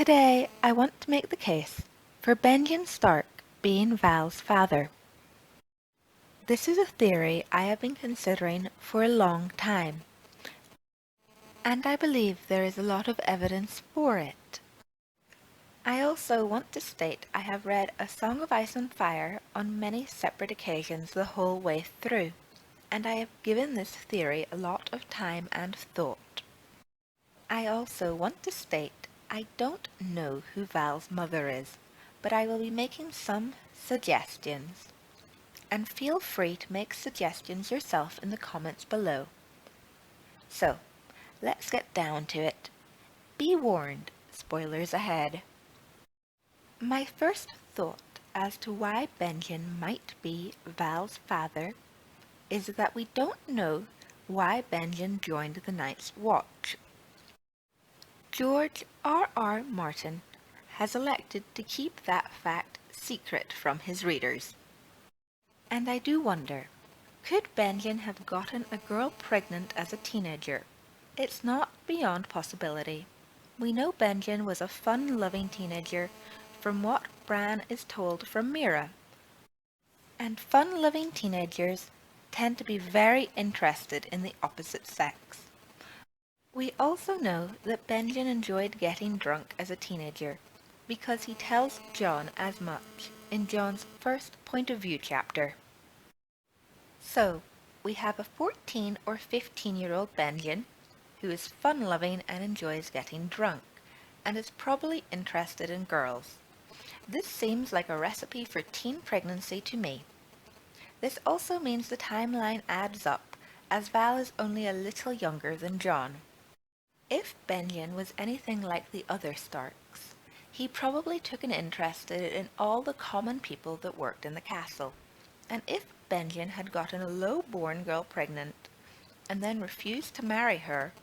Today, I want to make the case for Benjen Stark being Val's father. This is a theory I have been considering for a long time, and I believe there is a lot of evidence for it. I also want to state I have read A Song of Ice and Fire on many separate occasions the whole way through, and I have given this theory a lot of time and thought. I also want to state I don't know who Val's mother is, but I will be making some suggestions. And feel free to make suggestions yourself in the comments below. So, let's get down to it. Be warned, spoilers ahead. My first thought as to why Benjen might be Val's father is that we don't know why Benjen joined the Night's Watch. George R.R. Martin has elected to keep that fact secret from his readers. And I do wonder, could Benjen have gotten a girl pregnant as a teenager? It's not beyond possibility. We know Benjen was a fun-loving teenager from what Bran is told from Mira. And fun-loving teenagers tend to be very interested in the opposite sex. We also know that Benjen enjoyed getting drunk as a teenager, because he tells Jon as much in Jon's first point of view chapter. So, we have a 14 or 15-year-old Benjen who is fun-loving and enjoys getting drunk, and is probably interested in girls. This seems like a recipe for teen pregnancy to me. This also means the timeline adds up, as Val is only a little younger than Jon. If Benjen was anything like the other Starks, he probably took an interest in all the common people that worked in the castle. And if Benjen had gotten a low-born girl pregnant, and then refused to marry her,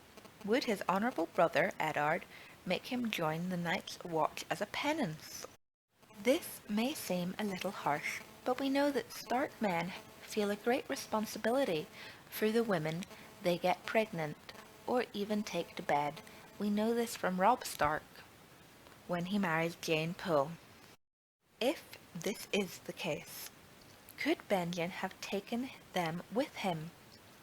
would his honourable brother, Eddard, make him join the Night's Watch as a penance? This may seem a little harsh, but we know that Stark men feel a great responsibility for the women they get pregnant, or even take to bed. We know this from Robb Stark, when he marries Jane Poole. If this is the case, could Benjen have taken them with him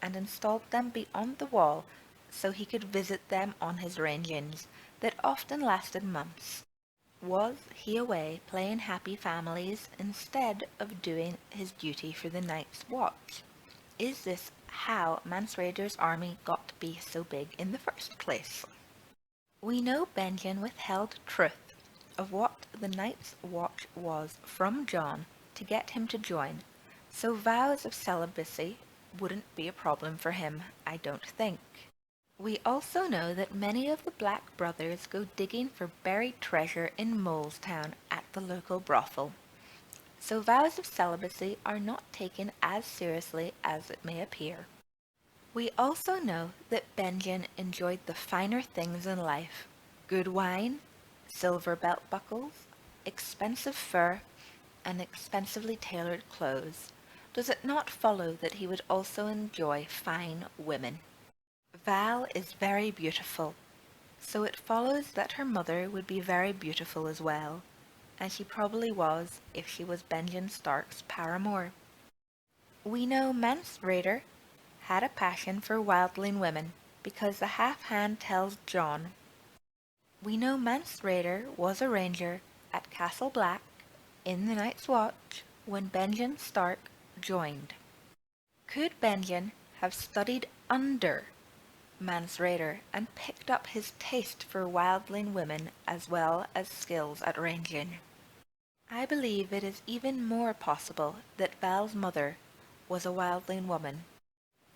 and installed them beyond the wall so he could visit them on his range-ins that often lasted months? Was he away playing happy families instead of doing his duty for the Night's Watch? Is this how Mance Rayder's army got to be so big in the first place? We know Benjen withheld truth of what the Night's Watch was from Jon to get him to join, so vows of celibacy wouldn't be a problem for him, I don't think. We also know that many of the Black Brothers go digging for buried treasure in Molestown at the local brothel, so vows of celibacy are not taken as seriously as it may appear. We also know that Benjen enjoyed the finer things in life: good wine, silver belt buckles, expensive fur, and expensively tailored clothes. Does it not follow that he would also enjoy fine women? Val is very beautiful, so it follows that her mother would be very beautiful as well, and she probably was if she was Benjen Stark's paramour. We know Mance Rayder had a passion for wildling women, because the half-hand tells Jon. We know Mance Rayder was a ranger at Castle Black in the Night's Watch when Benjen Stark joined. Could Benjen have studied under Mance Rayder and picked up his taste for wildling women as well as skills at ranging? I believe it is even more possible that Val's mother was a wildling woman.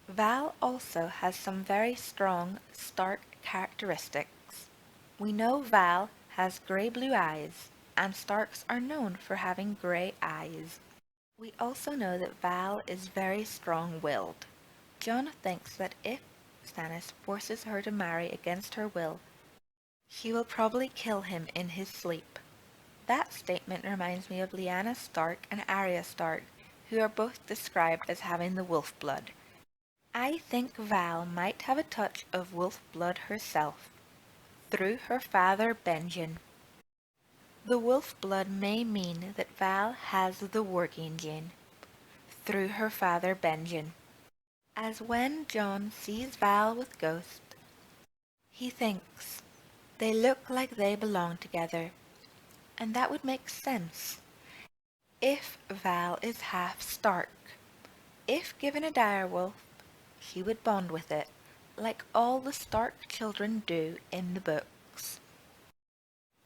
Val also has some very strong Stark characteristics. We know Val has grey-blue eyes, and Starks are known for having grey eyes. We also know that Val is very strong-willed. Jon thinks that if Stannis forces her to marry against her will, she will probably kill him in his sleep. That statement reminds me of Lyanna Stark and Arya Stark, who are both described as having the wolf blood. I think Val might have a touch of wolf blood herself, through her father Benjen. The wolf blood may mean that Val has the working gene through her father Benjen, as when Jon sees Val with Ghost, he thinks they look like they belong together, and that would make sense if Val is half Stark. If given a direwolf, he would bond with it, like all the Stark children do in the books.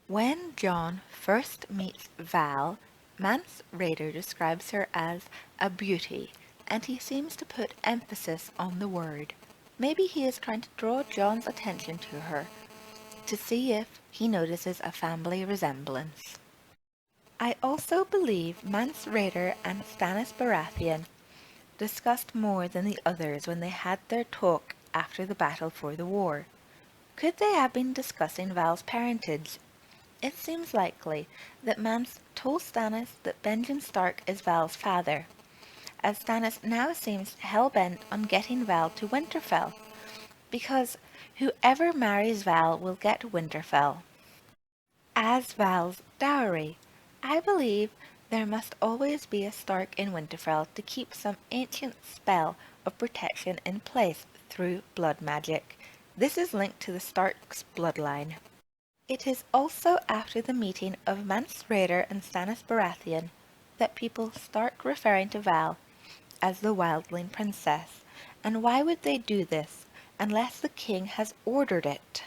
When Jon first meets Val, Mance Rayder describes her as a beauty, and he seems to put emphasis on the word. Maybe he is trying to draw Jon's attention to her, to see if he notices a family resemblance. I also believe Mance Rayder and Stannis Baratheon discussed more than the others when they had their talk after the battle for the war. Could they have been discussing Val's parentage? It seems likely that Mance told Stannis that Benjen Stark is Val's father, as Stannis now seems hell-bent on getting Val to Winterfell, because whoever marries Val will get Winterfell as Val's dowry. I believe there must always be a Stark in Winterfell to keep some ancient spell of protection in place through blood magic. This is linked to the Stark's bloodline. It is also after the meeting of Mance Rayder and Stannis Baratheon that people start referring to Val as the Wildling Princess. And why would they do this unless the king has ordered it?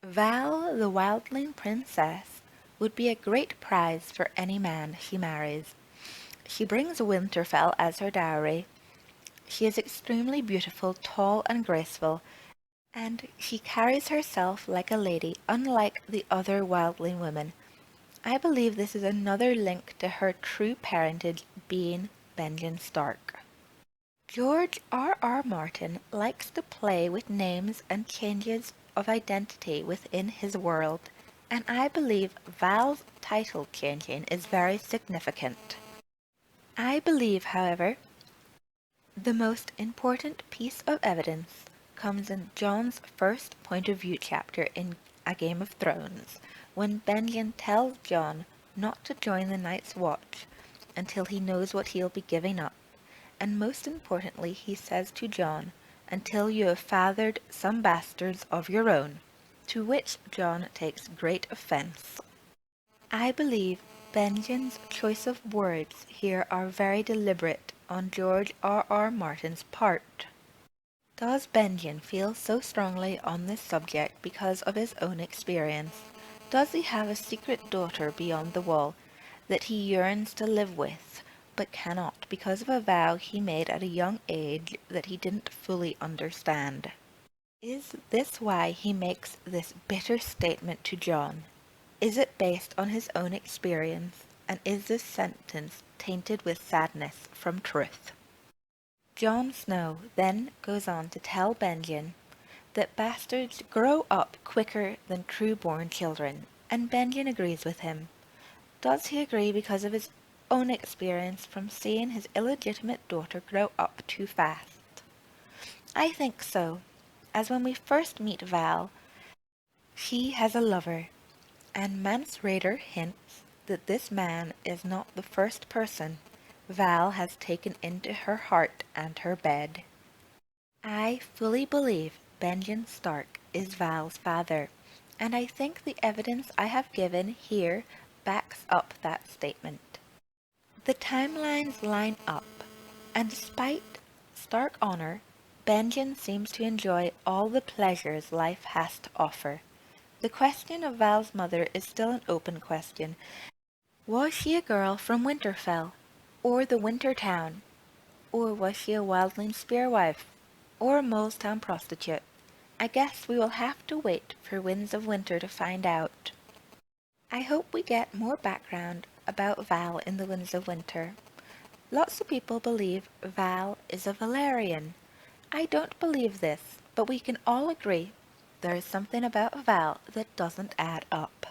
Val, the Wildling Princess, would be a great prize for any man she marries. She brings Winterfell as her dowry. She is extremely beautiful, tall and graceful, and she carries herself like a lady, unlike the other Wildling women. I believe this is another link to her true parentage being Benjen Stark. George R.R. Martin likes to play with names and changes of identity within his world, and I believe Val's title changing is very significant. I believe, however, the most important piece of evidence comes in Jon's first point of view chapter in A Game of Thrones, when Benjen tells Jon not to join the Night's Watch until he knows what he'll be giving up, and most importantly he says to Jon, until you have fathered some bastards of your own, to which Jon takes great offence. I believe Benjen's choice of words here are very deliberate on George R.R. Martin's part. Does Benjen feel so strongly on this subject because of his own experience? Does he have a secret daughter beyond the wall that he yearns to live with, but cannot because of a vow he made at a young age that he didn't fully understand? Is this why he makes this bitter statement to Jon? Is it based on his own experience, and is this sentence tainted with sadness from truth? Jon Snow then goes on to tell Benjen that bastards grow up quicker than true-born children, and Benjen agrees with him. Does he agree because of his own experience from seeing his illegitimate daughter grow up too fast? I think so, as when we first meet Val, she has a lover, and Mance Rayder hints that this man is not the first person Val has taken into her heart and her bed. I fully believe Benjen Stark is Val's father, and I think the evidence I have given here backs up that statement. The timelines line up, and despite Stark honor, Benjen seems to enjoy all the pleasures life has to offer. The question of Val's mother is still an open question. Was she a girl from Winterfell, or the Winter Town, or was she a Wildling spearwife, or a Molestown prostitute? I guess we will have to wait for Winds of Winter to find out. I hope we get more background about Val in the Winds of Winter. Lots of people believe Val is a Valyrian. I don't believe this, but we can all agree there is something about Val that doesn't add up.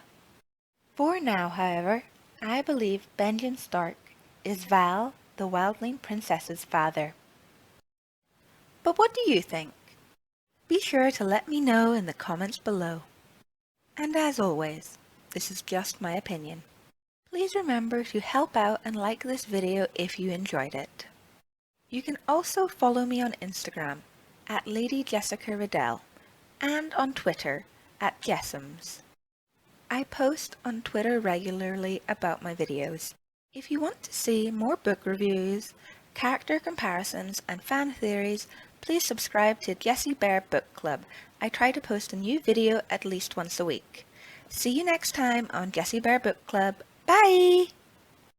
For now, however, I believe Benjen Stark is Val, the Wildling Princess's father. But what do you think? Be sure to let me know in the comments below. And as always, This is just my opinion. Please remember to help out and like this video if you enjoyed it. You can also follow me on Instagram at Lady Jessica Riddell and on Twitter at Jessams. I post on Twitter regularly about my videos. If you want to see more book reviews, character comparisons and fan theories, please subscribe to Jessie Bear Book Club. I try to post a new video at least once a week. See you next time on Jessie Bear Book Club. Bye!